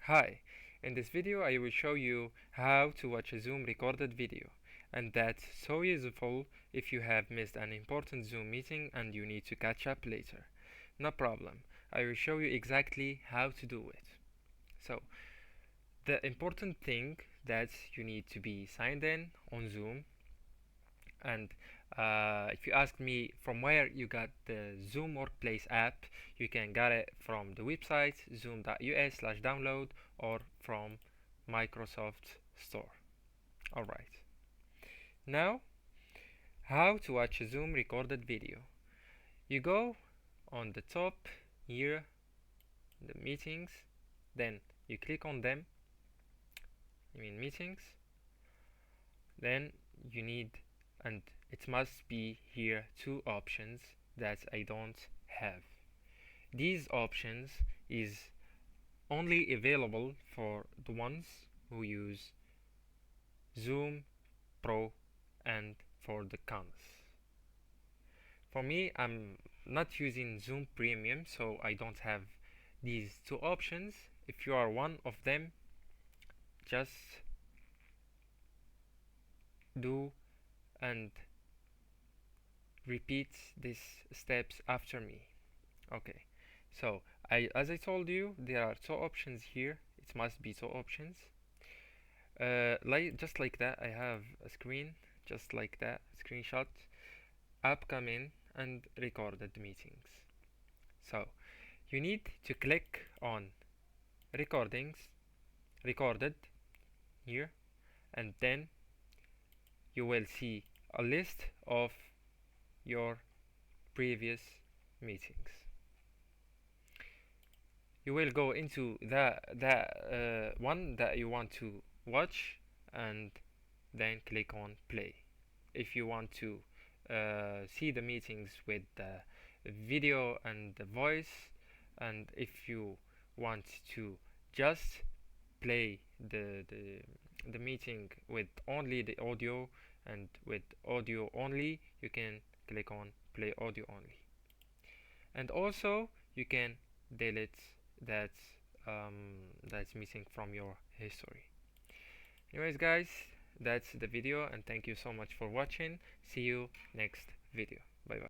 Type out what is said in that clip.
Hi, in this video I will show you how to watch a Zoom recorded video, and that's so useful if you have missed an important Zoom meeting and you need to catch up later. No problem, I will show you exactly how to do it. So, the important thing that you need to be signed in on Zoom, and if you ask me from where you got the Zoom Workplace app, you can get it from the website zoom.us/download or from Microsoft Store. Alright, now how to watch a Zoom recorded video. You go on the top here, the meetings, then you click on them, meetings, then you need, and it must be here, two options that I don't have. These options is only available for the ones who use Zoom Pro and for the cons. For me, I'm not using Zoom Premium, so I don't have these two options. If you are one of them, just do and repeat these steps after me. Okay, so as I told you, there are two options here. It must be two options. Just like that, I have a screen, just like that, screenshot, upcoming and recorded meetings. So you need to click on recordings, recorded here, and then you will see a list of your previous meetings. You will go into the one that you want to watch and then click on play. If you want to see the meetings with the video and the voice, and if you want to just play the meeting with only the audio and with audio only, you can click on play audio only. And also you can delete that that's missing from your history. Anyways guys, that's the video, and thank you so much for watching. See you next video.